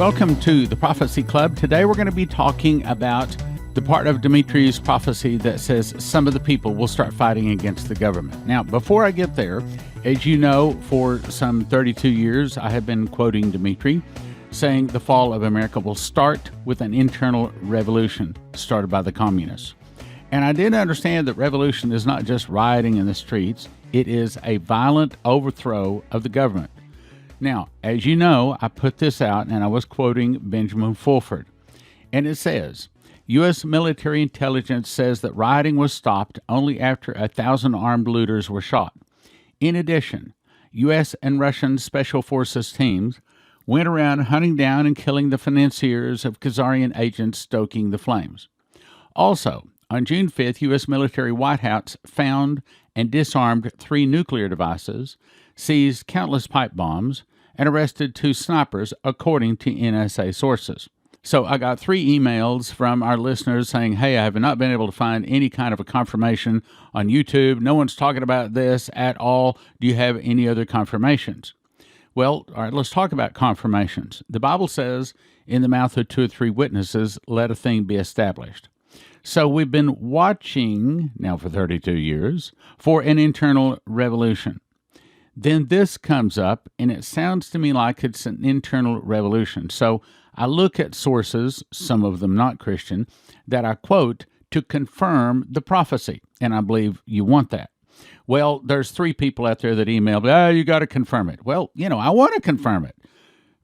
Welcome to the Prophecy Club. Today we're going to be talking about the part of Dimitru's prophecy that says some of the people will start fighting against the government. Now, before I get there, as you know, for some 32 years, I have been quoting Dimitru, saying the fall of America will start with an internal revolution started by the communists. And I did understand that revolution is not just rioting in the streets, it is a violent overthrow of the government. Now, as you know, I put this out and I was quoting Benjamin Fulford. And it says, U.S. military intelligence says that rioting was stopped only after 1,000 armed looters were shot. In addition, U.S. and Russian special forces teams went around hunting down and killing the financiers of Khazarian agents stoking the flames. Also, on June 5th, U.S. military White House found and disarmed 3 nuclear devices, seized countless pipe bombs, and arrested 2 snipers, according to NSA sources. So I got 3 emails from our listeners saying, hey, I have not been able to find any kind of a confirmation on YouTube. No one's talking about this at all. Do you have any other confirmations? Well, all right, let's talk about confirmations. The Bible says, in the mouth of 2 or 3 witnesses, let a thing be established. So we've been watching, now for 32 years, for an internal revolution. Then this comes up, and it sounds to me like it's an internal revolution. So I look at sources, some of them not Christian, that I quote to confirm the prophecy, and I believe you want that. Well, there's 3 people out there that emailed, you got to confirm it. Well, I want to confirm it.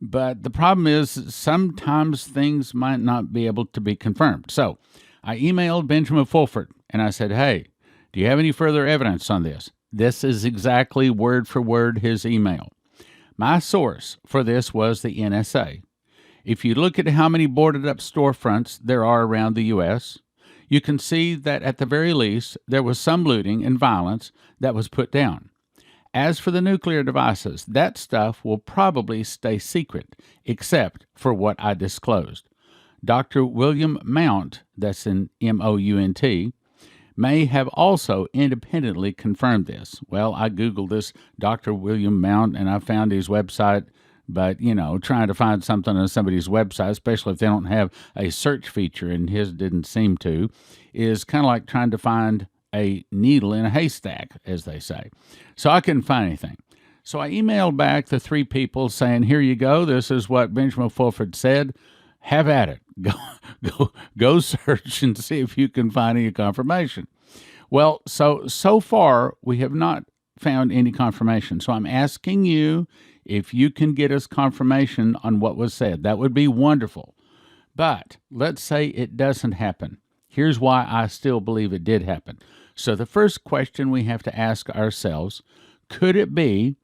But the problem is sometimes things might not be able to be confirmed. So I emailed Benjamin Fulford, and I said, hey, do you have any further evidence on this? This is exactly word for word his email. My source for this was the NSA. If you look at how many boarded up storefronts there are around the U.S., you can see that at the very least there was some looting and violence that was put down. As for the nuclear devices, that stuff will probably stay secret, except for what I disclosed. Dr. William Mount, that's in M-O-U-N-T, may have also independently confirmed this. Well, I Googled this Dr. William Mount, and I found his website, but, trying to find something on somebody's website, especially if they don't have a search feature, and his didn't seem to, is kind of like trying to find a needle in a haystack, as they say. So I couldn't find anything. So I emailed back the 3 people saying, here you go, this is what Benjamin Fulford said. Have at it. Go search and see if you can find any confirmation. Well, so far we have not found any confirmation. So I'm asking you if you can get us confirmation on what was said. That would be wonderful. But let's say it doesn't happen. Here's why I still believe it did happen. So the first question we have to ask ourselves, could it be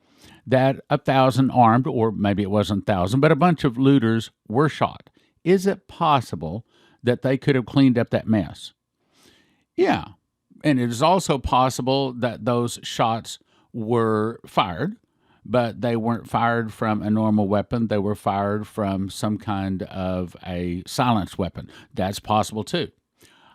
that 1,000 armed, or maybe it wasn't 1,000, but a bunch of looters were shot? Is it possible that they could have cleaned up that mess? Yeah. And it is also possible that those shots were fired, but they weren't fired from a normal weapon. They were fired from some kind of a silenced weapon. That's possible too.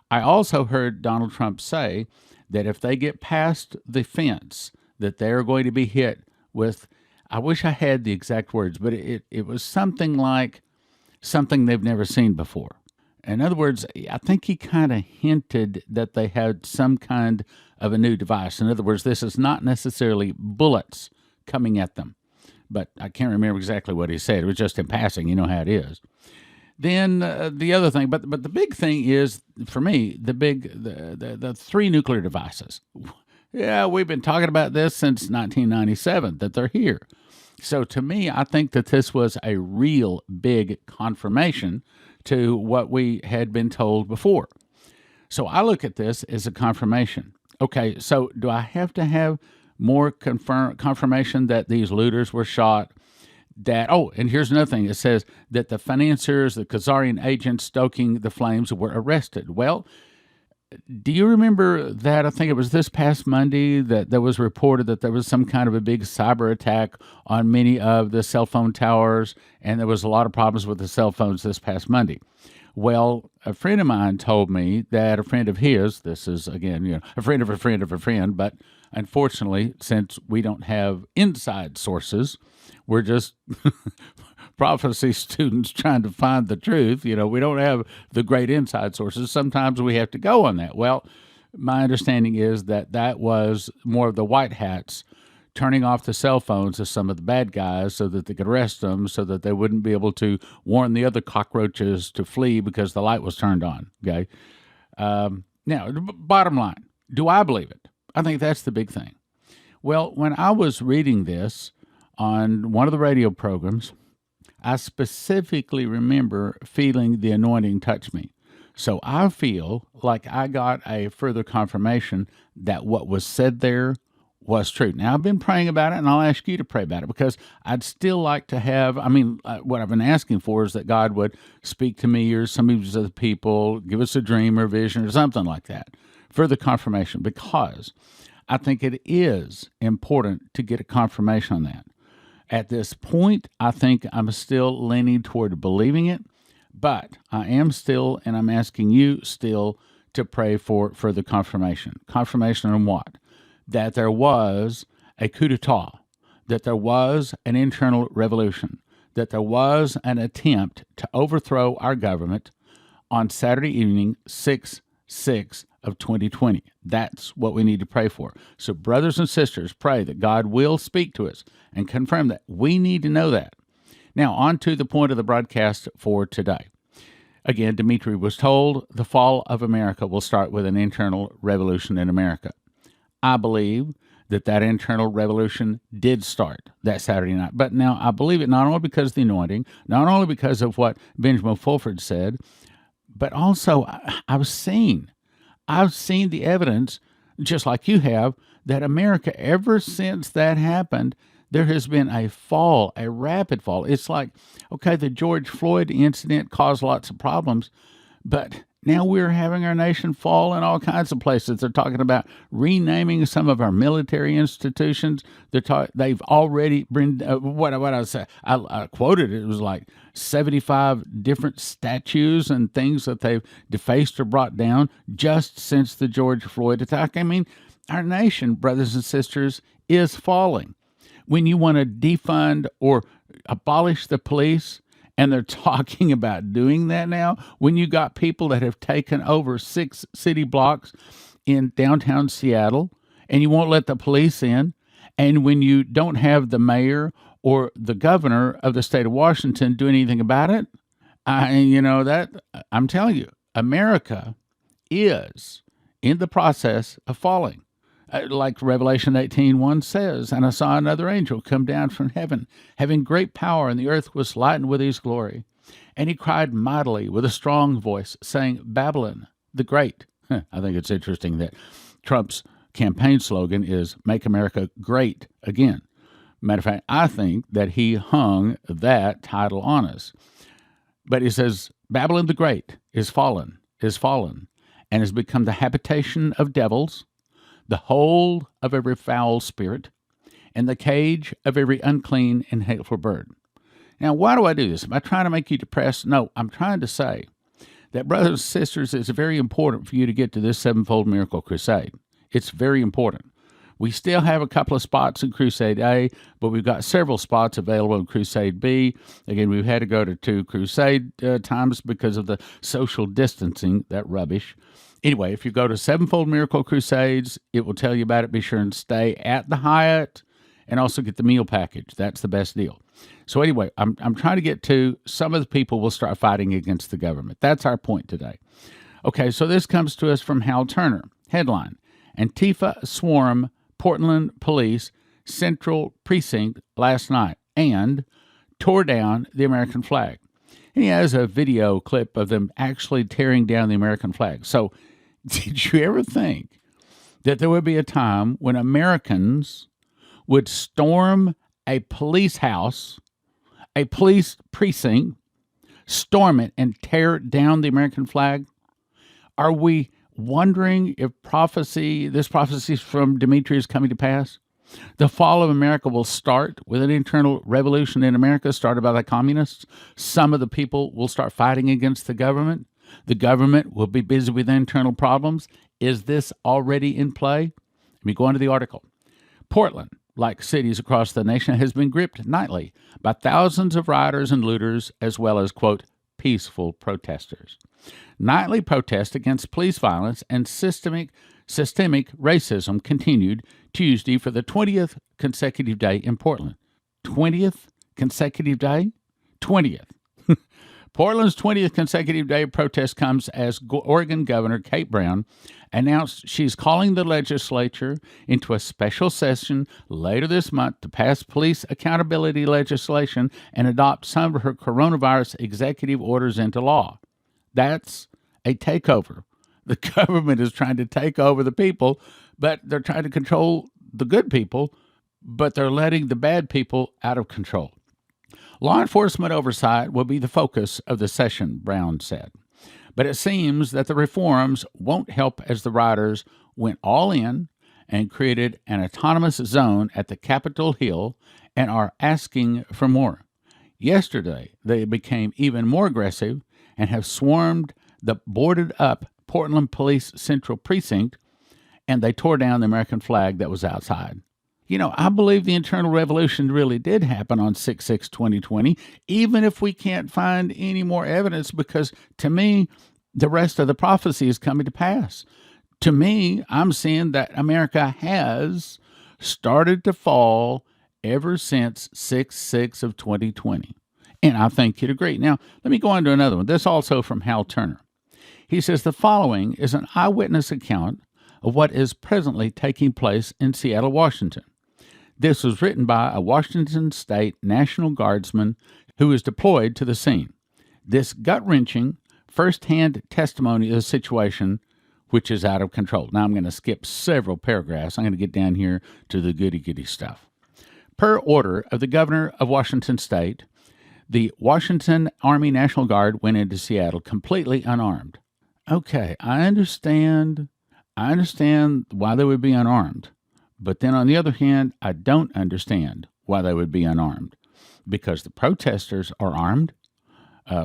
I also heard Donald Trump say that if they get past the fence, that they're going to be hit with, I wish I had the exact words, but it was something like something they've never seen before. In other words, I think he kind of hinted that they had some kind of a new device. In other words, this is not necessarily bullets coming at them. But I can't remember exactly what he said. It was just in passing. You know how it is. Then the other thing, but the big thing is, for me, the 3 nuclear devices. Yeah, we've been talking about this since 1997, that they're here. So to me, I think that this was a real big confirmation to what we had been told before. So I look at this as a confirmation. Okay, so do I have to have more confirmation that these looters were shot? And here's another thing. It says that the financiers, the Khazarian agents stoking the flames were arrested. Well, do you remember that? I think it was this past Monday that there was reported that there was some kind of a big cyber attack on many of the cell phone towers, and there was a lot of problems with the cell phones this past Monday. Well, a friend of mine told me that a friend of his, this is, again, a friend of a friend of a friend, but unfortunately, since we don't have inside sources, we're just prophecy students trying to find the truth. We don't have the great inside sources. Sometimes we have to go on that. Well, my understanding is that was more of the white hats turning off the cell phones of some of the bad guys so that they could arrest them, so that they wouldn't be able to warn the other cockroaches to flee because the light was turned on. Okay. Now, bottom line, do I believe it? I think that's the big thing. Well, when I was reading this on one of the radio programs, I specifically remember feeling the anointing touch me. So I feel like I got a further confirmation that what was said there was true. Now, I've been praying about it, and I'll ask you to pray about it, because I'd still like to have, what I've been asking for is that God would speak to me or some of the people, give us a dream or vision or something like that, further confirmation, because I think it is important to get a confirmation on that. At this point, I think I'm still leaning toward believing it, but I am still, and I'm asking you still to pray for further confirmation. Confirmation on what? That there was a coup d'etat, that there was an internal revolution, that there was an attempt to overthrow our government on Saturday evening, 6/6 of 2020. That's what we need to pray for. So brothers and sisters, pray that God will speak to us and confirm that. We need to know that. Now, on to the point of the broadcast for today. Again, Dimitru was told the fall of America will start with an internal revolution in America. I believe that internal revolution did start that Saturday night. But now I believe it not only because of the anointing, not only because of what Benjamin Fulford said, but also I've seen the evidence, just like you have, that America, ever since that happened, there has been a fall, a rapid fall. It's like, okay, the George Floyd incident caused lots of problems, but now we're having our nation fall in all kinds of places. They're talking about renaming some of our military institutions. They've already been, what I said, I quoted it was like 75 different statues and things that they've defaced or brought down just since the George Floyd attack. Our nation, brothers and sisters, is falling. When you want to defund or abolish the police, and they're talking about doing that now, when you got people that have taken over 6 city blocks in downtown Seattle, and you won't let the police in, and when you don't have the mayor or the governor of the state of Washington do anything about it, I'm telling you, America is in the process of falling. Like Revelation 18:1 says, and I saw another angel come down from heaven, having great power, and the earth was lightened with his glory. And he cried mightily with a strong voice, saying, Babylon the Great. I think it's interesting that Trump's campaign slogan is Make America Great Again. Matter of fact, I think that he hung that title on us. But he says, Babylon the Great is fallen, and has become the habitation of devils, the hold of every foul spirit, and the cage of every unclean and hateful bird. Now, why do I do this? Am I trying to make you depressed? No, I'm trying to say that, brothers and sisters, it's very important for you to get to this sevenfold miracle crusade. It's very important. We still have a couple of spots in Crusade A, but we've got several spots available in Crusade B. Again, we've had to go to 2 crusade times because of the social distancing, that rubbish. Anyway, if you go to Sevenfold Miracle Crusades, it will tell you about it. Be sure and stay at the Hyatt and also get the meal package. That's the best deal. So anyway, I'm trying to get to some of the people will start fighting against the government. That's our point today. Okay, so this comes to us from Hal Turner. Headline, Antifa swarm Portland police Central Precinct last night and tore down the American flag. And he has a video clip of them actually tearing down the American flag. So did you ever think that there would be a time when Americans would storm a police house, a police precinct, storm it, and tear down the American flag? Are we wondering if this prophecy from Dimitru is coming to pass? The fall of America will start with an internal revolution in America started by the communists. Some of the people will start fighting against the government. The government will be busy with internal problems. Is this already in play? Let me go on to the article. Portland like cities across the nation, has been gripped nightly by thousands of rioters and looters, as well as, quote, peaceful protesters. Nightly protests against police violence and systemic racism continued Tuesday for the 20th consecutive day in Portland. 20th consecutive day? 20th. Portland's 20th consecutive day of protest comes as Oregon Governor Kate Brown announced she's calling the legislature into a special session later this month to pass police accountability legislation and adopt some of her coronavirus executive orders into law. That's a takeover. The government is trying to take over the people, but they're trying to control the good people, but they're letting the bad people out of control. Law enforcement oversight will be the focus of the session, Brown said. But it seems that the reforms won't help as the rioters went all in and created an autonomous zone at the Capitol Hill and are asking for more. Yesterday, they became even more aggressive and have swarmed the boarded-up Portland Police Central Precinct, and they tore down the American flag that was outside. You know, I believe the internal revolution really did happen on 6/6/2020, even if we can't find any more evidence, because to me, the rest of the prophecy is coming to pass. To me, I'm seeing that America has started to fall ever since 6/6 of 2020. And I think you'd agree. Now, let me go on to another one. This also from Hal Turner. He says the following is an eyewitness account of what is presently taking place in Seattle, Washington. This was written by a Washington State National Guardsman who was deployed to the scene. This gut-wrenching, first-hand testimony of the situation, which is out of control. Now, I'm going to skip several paragraphs. I'm going to get down here to the goody-goody stuff. Per order of the governor of Washington State, the Washington Army National Guard went into Seattle completely unarmed. Okay, I understand why they would be unarmed. But then on the other hand, I don't understand why they would be unarmed, because the protesters are armed.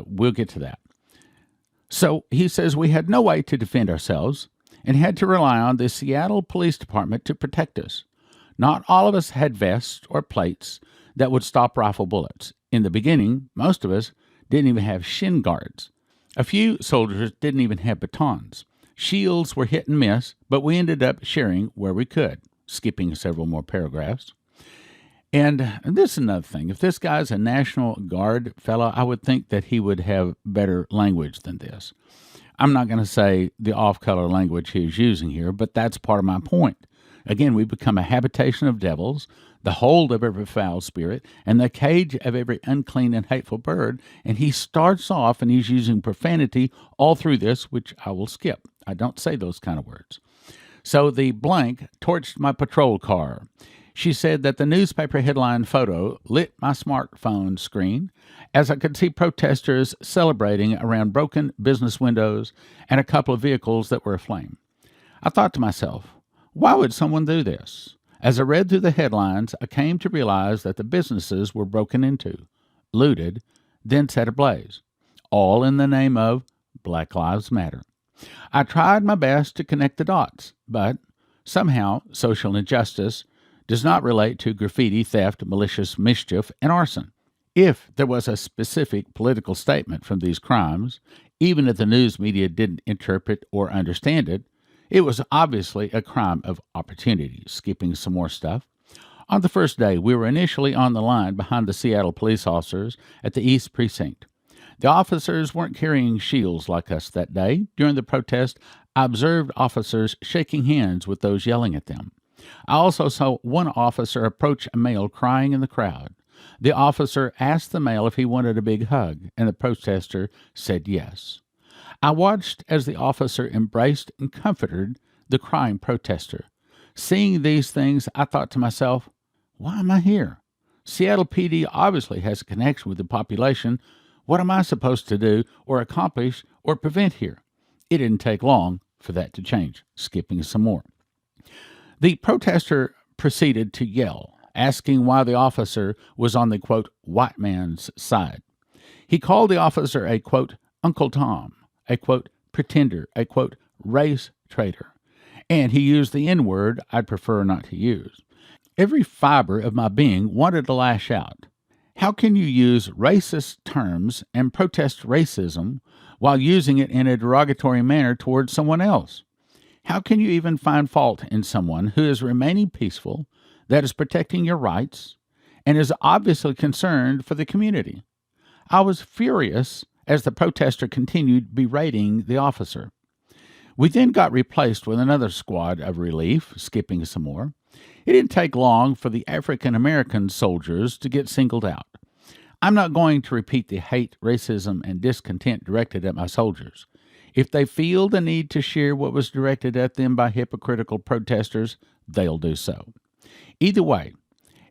We'll get to that. So he says we had no way to defend ourselves and had to rely on the Seattle Police Department to protect us. Not all of us had vests or plates that would stop rifle bullets. In the beginning, most of us didn't even have shin guards. A few soldiers didn't even have batons. Shields were hit and miss, but we ended up sharing where we could. Skipping several more paragraphs. And this is another thing. If this guy's a National Guard fellow, I would think that he would have better language than this. I'm not going to say the off-color language he's using here, but that's part of my point. Again, we become a habitation of devils, the hold of every foul spirit, and the cage of every unclean and hateful bird. And he starts off and he's using profanity all through this, which I will skip. I don't say those kind of words. So the blank torched my patrol car. She said that the newspaper headline photo lit my smartphone screen as I could see protesters celebrating around broken business windows and a couple of vehicles that were aflame. I thought to myself, why would someone do this? As I read through the headlines, I came to realize that the businesses were broken into, looted, then set ablaze, all in the name of Black Lives Matter. I tried my best to connect the dots, but somehow social injustice does not relate to graffiti, theft, malicious mischief, and arson. If there was a specific political statement from these crimes, even if the news media didn't interpret or understand it, it was obviously a crime of opportunity. Skipping some more stuff. On the first day, we were initially on the line behind the Seattle police officers at the East Precinct. The officers weren't carrying shields like us that day. During the protest, I observed officers shaking hands with those yelling at them. I also saw one officer approach a male crying in the crowd. The officer asked the male if he wanted a big hug, and the protester said yes. I watched as the officer embraced and comforted the crying protester. Seeing these things, I thought to myself, why am I here? Seattle PD obviously has a connection with the population. What am I supposed to do or accomplish or prevent here? It didn't take long for that to change. Skipping some more. The protester proceeded to yell, asking why the officer was on the, quote, white man's side. He called the officer a, quote, Uncle Tom, a, quote, pretender, a, quote, race traitor. And he used the N-word I'd prefer not to use. Every fiber of my being wanted to lash out. How can you use racist terms and protest racism while using it in a derogatory manner towards someone else? How can you even find fault in someone who is remaining peaceful, that is protecting your rights, and is obviously concerned for the community? I was furious as the protester continued berating the officer. We then got replaced with another squad of relief, skipping some more. It didn't take long for the African American soldiers to get singled out. I'm not going to repeat the hate, racism, and discontent directed at my soldiers. If they feel the need to share what was directed at them by hypocritical protesters, they'll do so. Either way,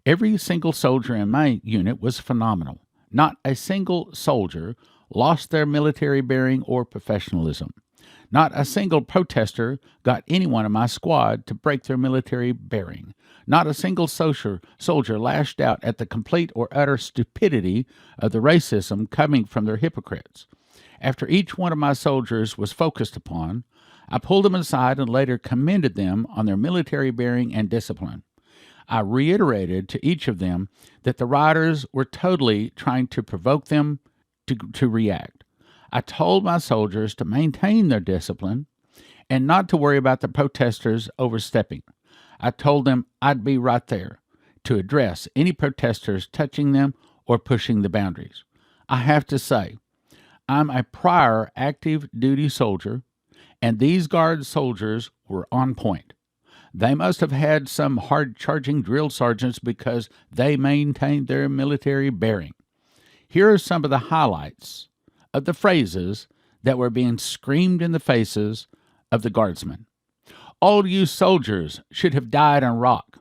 every single soldier in my unit was phenomenal. Not a single soldier lost their military bearing or professionalism. Not a single protester got anyone in my squad to break their military bearing. Not a single soldier lashed out at the complete or utter stupidity of the racism coming from their hypocrites. After each one of my soldiers was focused upon, I pulled them aside and later commended them on their military bearing and discipline. I reiterated to each of them that the rioters were totally trying to provoke them to react. I told my soldiers to maintain their discipline and not to worry about the protesters overstepping. I told them I'd be right there to address any protesters touching them or pushing the boundaries. I have to say, I'm a prior active duty soldier, and these Guard soldiers were on point. They must have had some hard-charging drill sergeants because they maintained their military bearing. Here are some of the highlights of the phrases that were being screamed in the faces of the Guardsmen. All you soldiers should have died in Iraq.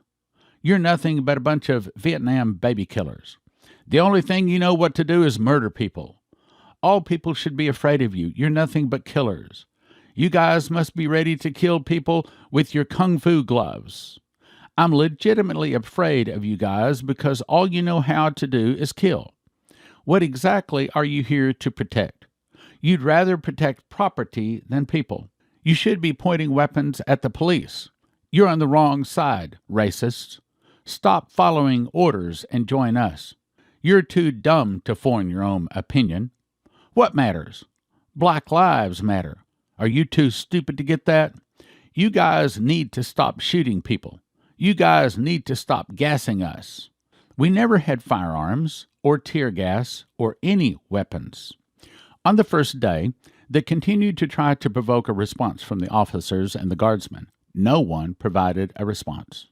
You're nothing but a bunch of Vietnam baby killers. The only thing you know what to do is murder people. All people should be afraid of you. You're nothing but killers. You guys must be ready to kill people with your kung fu gloves. I'm legitimately afraid of you guys because all you know how to do is kill. What exactly are you here to protect? You'd rather protect property than people. You should be pointing weapons at the police. You're on the wrong side, racists. Stop following orders and join us. You're too dumb to form your own opinion. What matters? Black lives matter. Are you too stupid to get that? You guys need to stop shooting people. You guys need to stop gassing us. We never had firearms or tear gas or any weapons. On the first day, they continued to try to provoke a response from the officers and the Guardsmen. No one provided a response.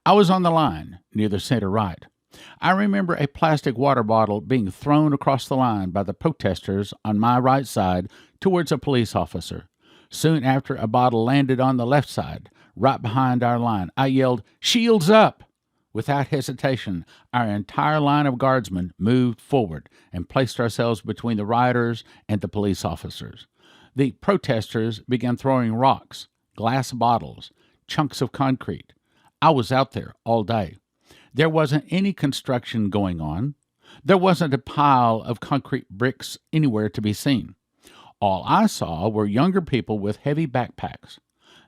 I was on the line, near the center right. I remember a plastic water bottle being thrown across the line by the protesters on my right side towards a police officer. Soon after, a bottle landed on the left side, right behind our line. I yelled, "Shields up!" Without hesitation, our entire line of Guardsmen moved forward and placed ourselves between the rioters and the police officers. The protesters began throwing rocks, glass bottles, chunks of concrete. I was out there all day. There wasn't any construction going on. There wasn't a pile of concrete bricks anywhere to be seen. All I saw were younger people with heavy backpacks.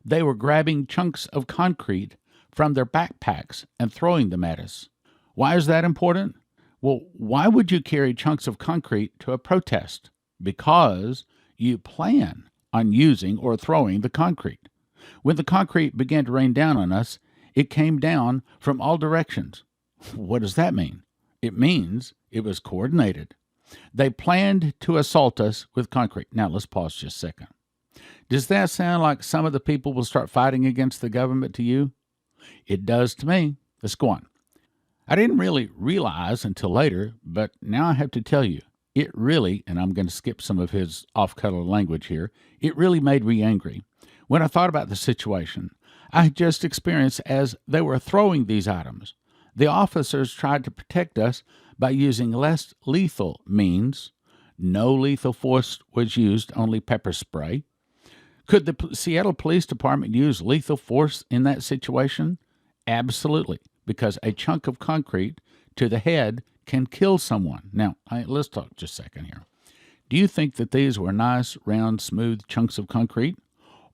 They were grabbing chunks of concrete from their backpacks and throwing them at us. Why is that important? Well, why would you carry chunks of concrete to a protest? Because you plan on using or throwing the concrete. When the concrete began to rain down on us, it came down from all directions. What does that mean? It means it was coordinated. They planned to assault us with concrete. Now, let's pause just a second. Does that sound like some of the people will start fighting against the government to you? It does to me. Let's go on. I didn't really realize until later, but now I have to tell you, it really, and I'm going to skip some of his off-color language here, it really made me angry. When I thought about the situation I had just experienced as they were throwing these items, the officers tried to protect us by using less lethal means. No lethal force was used, only pepper spray. Could the Seattle Police Department use lethal force in that situation? Absolutely, because a chunk of concrete to the head can kill someone. Now, let's talk just a second here. Do you think that these were nice, round, smooth chunks of concrete?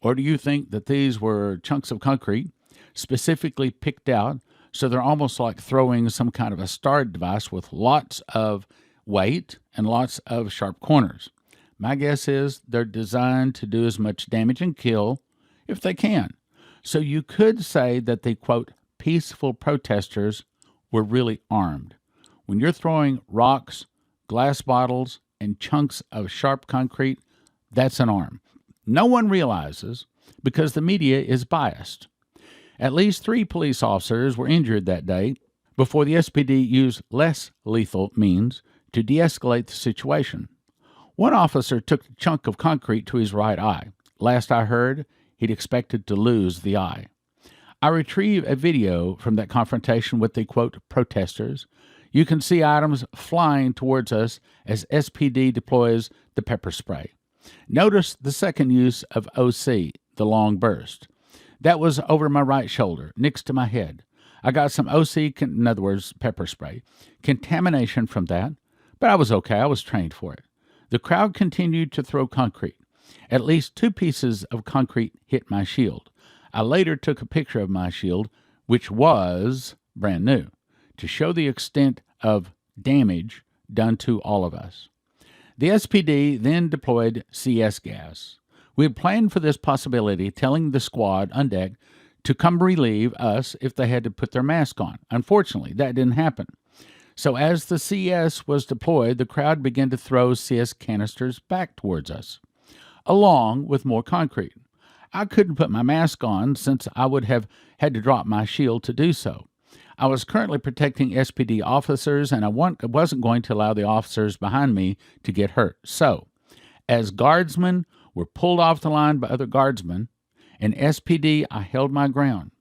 Or do you think that these were chunks of concrete specifically picked out So they're almost like throwing some kind of a star device with lots of weight and lots of sharp corners. My guess is they're designed to do as much damage and kill if they can. So you could say that the, quote, peaceful protesters were really armed. When you're throwing rocks, glass bottles, and chunks of sharp concrete, that's an arm. No one realizes because the media is biased. At least 3 police officers were injured that day before the SPD used less lethal means to de-escalate the situation. One officer took a chunk of concrete to his right eye. Last I heard, he'd expected to lose the eye. I retrieved a video from that confrontation with the, quote, protesters. You can see items flying towards us as SPD deploys the pepper spray. Notice the second use of OC, the long burst. That was over my right shoulder, next to my head. I got some OC, in other words, pepper spray, contamination from that, but I was okay. I was trained for it. The crowd continued to throw concrete. At least 2 pieces of concrete hit my shield. I later took a picture of my shield, which was brand new, to show the extent of damage done to all of us. The SPD then deployed CS gas. We had planned for this possibility, telling the squad on deck to come relieve us if they had to put their mask on. Unfortunately, that didn't happen. So as the CS was deployed, the crowd began to throw CS canisters back towards us, along with more concrete. I couldn't put my mask on since I would have had to drop my shield to do so. I was currently protecting SPD officers, and I wasn't going to allow the officers behind me to get hurt. So, as guardsmen were pulled off the line by other guardsmen, and SPD, I held my ground.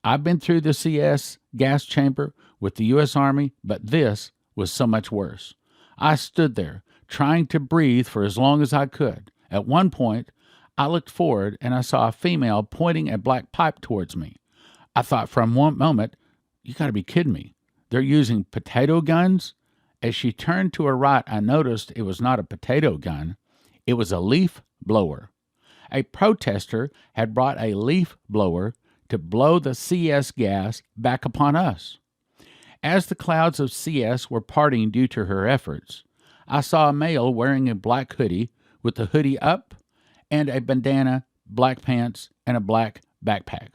I've been through the CS gas chamber with the U.S. Army, but this was so much worse. I stood there, trying to breathe for as long as I could. At one point, I looked forward and I saw a female pointing a black pipe towards me. I thought for a moment, you got to be kidding me. They're using potato guns? As she turned to her right, I noticed it was not a potato gun. It was a leaf blower. A protester had brought a leaf blower to blow the CS gas back upon us. As the clouds of CS were parting due to her efforts, I saw a male wearing a black hoodie with the hoodie up and a bandana, black pants, and a black backpack.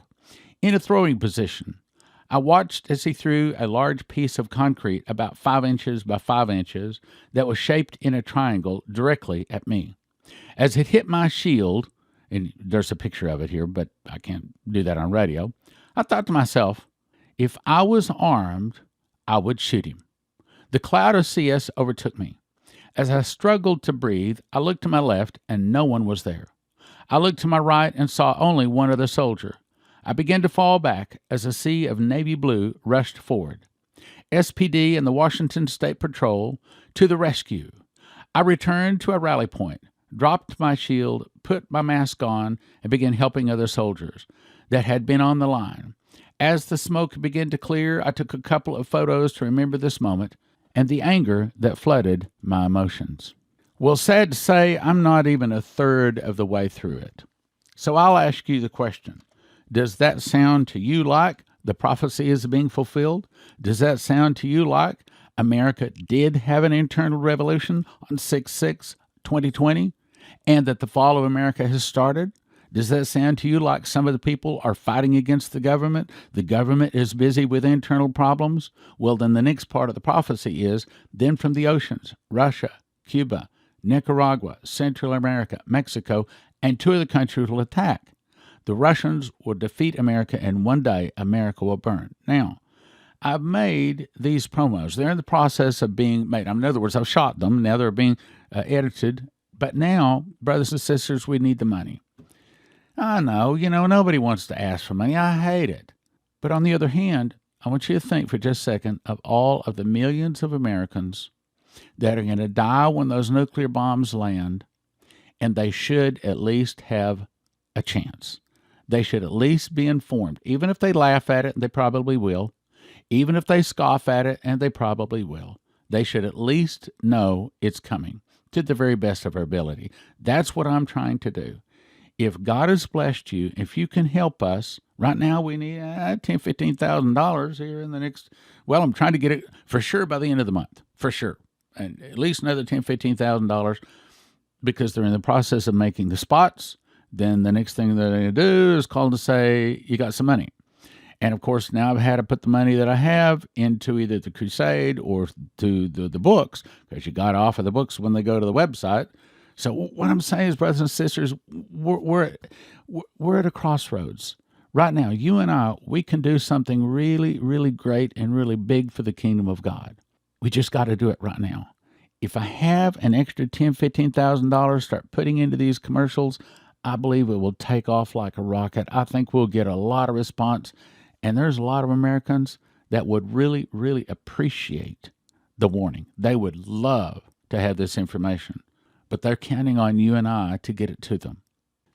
In a throwing position, I watched as he threw a large piece of concrete about 5 inches by 5 inches that was shaped in a triangle directly at me. As it hit my shield, and there's a picture of it here, but I can't do that on radio, I thought to myself, if I was armed, I would shoot him. The cloud of CS overtook me. As I struggled to breathe, I looked to my left, and no one was there. I looked to my right and saw only one other soldier. I began to fall back as a sea of navy blue rushed forward. SPD and the Washington State Patrol to the rescue. I returned to a rally point, dropped my shield, put my mask on, and began helping other soldiers that had been on the line. As the smoke began to clear, I took a couple of photos to remember this moment and the anger that flooded my emotions. Well, sad to say, I'm not even a third of the way through it. So I'll ask you the question. Does that sound to you like the prophecy is being fulfilled? Does that sound to you like America did have an internal revolution on 6/6/2020 and that the fall of America has started? Does that sound to you like some of the people are fighting against the government? The government is busy with internal problems? Well, then the next part of the prophecy is, then from the oceans, Russia, Cuba, Nicaragua, Central America, Mexico, and 2 other countries will attack. The Russians will defeat America, and one day America will burn. Now, I've made these promos. They're in the process of being made. In other words, I've shot them. Now they're being edited. But now, brothers and sisters, we need the money. I know, nobody wants to ask for money. I hate it. But on the other hand, I want you to think for just a second of all of the millions of Americans that are going to die when those nuclear bombs land, and they should at least have a chance. They should at least be informed, even if they laugh at it, and they probably will, even if they scoff at it, and they probably will. They should at least know it's coming to the very best of our ability. That's what I'm trying to do. If God has blessed you, if you can help us, right now we need $10,000, $15,000 here in the next, well, I'm trying to get it for sure by the end of the month, for sure. And at least another $10,000, $15,000 because they're in the process of making the spots. Then the next thing that they do is call to say, you got some money. And of course, now I've had to put the money that I have into either the crusade or to the books, because you got off of the books when they go to the website. So what I'm saying is, brothers and sisters, we're at a crossroads. Right now, you and I, we can do something really, really great and really big for the kingdom of God. We just got to do it right now. If I have an extra $10,000, $15,000, start putting into these commercials, I believe it will take off like a rocket. I think we'll get a lot of response. And there's a lot of Americans that would really, really appreciate the warning. They would love to have this information, but they're counting on you and I to get it to them.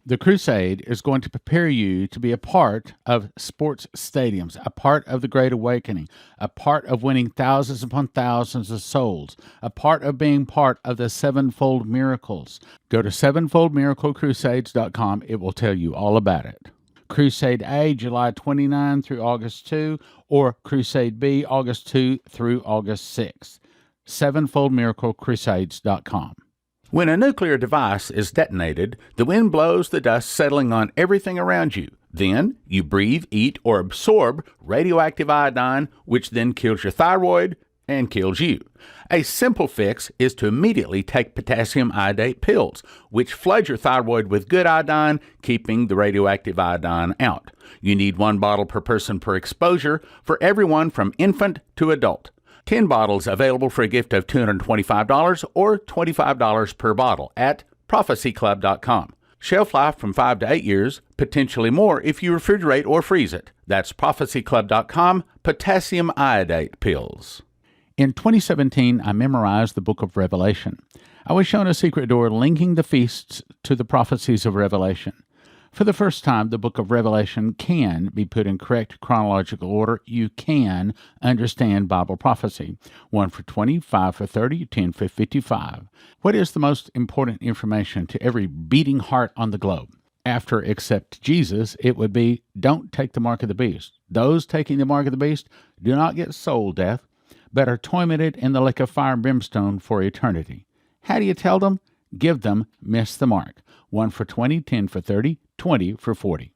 The crusade is going to prepare you to be a part of sports stadiums, a part of the Great Awakening, a part of winning thousands upon thousands of souls, a part of being part of the sevenfold miracles. Go to sevenfoldmiraclecrusades.com. It will tell you all about it. Crusade A, July 29 through August 2, or Crusade B, August 2 through August 6. sevenfoldmiraclecrusades.com. When a nuclear device is detonated, the wind blows the dust settling on everything around you. Then you breathe, eat, or absorb radioactive iodine, which then kills your thyroid and kills you. A simple fix is to immediately take potassium iodate pills, which flood your thyroid with good iodine, keeping the radioactive iodine out. You need 1 bottle per person per exposure for everyone from infant to adult. 10 bottles available for a gift of $225 or $25 per bottle at prophecyclub.com. Shelf life from 5 to 8 years, potentially more if you refrigerate or freeze it. That's prophecyclub.com, potassium iodate pills. In 2017, I memorized the book of Revelation. I was shown a secret door linking the feasts to the prophecies of Revelation. For the first time, the book of Revelation can be put in correct chronological order. You can understand Bible prophecy. 1 for 20, 5 for 30, 10 for 55. What is the most important information to every beating heart on the globe? After except Jesus, it would be, don't take the mark of the beast. Those taking the mark of the beast do not get soul death, but are tormented in the lake of fire and brimstone for eternity. How do you tell them? Give them miss the mark. 1 for 20, 10 for 30, 20 for 40.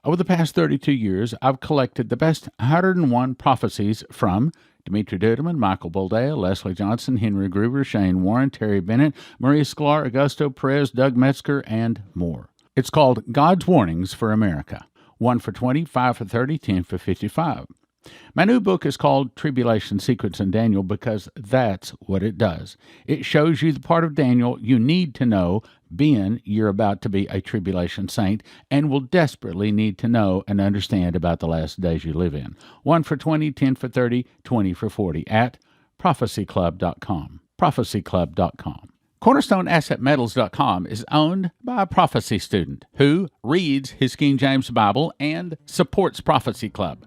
Over the past 32 years, I've collected the best 101 prophecies from Dimitru, Michael Boldea, Leslie Johnson, Henry Gruber, Shane Warren, Terry Bennett, Maria Sklar, Augusto Perez, Doug Metzger, and more. It's called God's Warnings for America. 1 for 20, 5 for 30, 10 for 55. My new book is called Tribulation Secrets in Daniel because that's what it does. It shows you the part of Daniel you need to know, being you're about to be a tribulation saint and will desperately need to know and understand about the last days you live in. 1 for 20, 10 for 30, 20 for 40 at prophecyclub.com. prophecyclub.com. CornerstoneAssetMetals.com is owned by a prophecy student who reads his King James Bible and supports Prophecy Club.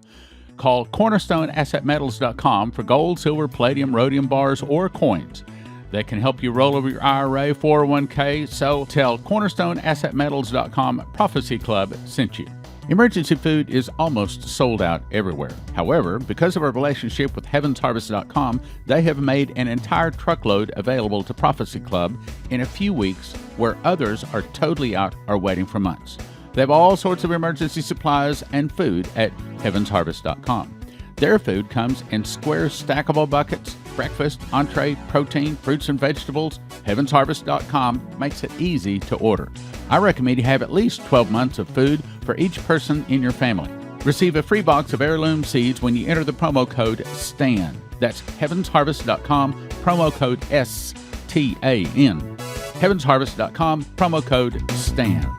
Call CornerstoneAssetMetals.com for gold, silver, palladium, rhodium bars, or coins that can help you roll over your IRA, 401k. So tell CornerstoneAssetMetals.com Prophecy Club sent you. Emergency food is almost sold out everywhere. However, because of our relationship with HeavensHarvest.com, they have made an entire truckload available to Prophecy Club in a few weeks, where others are totally out or waiting for months. They have all sorts of emergency supplies and food at HeavensHarvest.com. Their food comes in square stackable buckets, breakfast, entree, protein, fruits and vegetables. HeavensHarvest.com makes it easy to order. I recommend you have at least 12 months of food for each person in your family. Receive a free box of heirloom seeds when you enter the promo code STAN. That's HeavensHarvest.com, promo code STAN. HeavensHarvest.com, promo code STAN.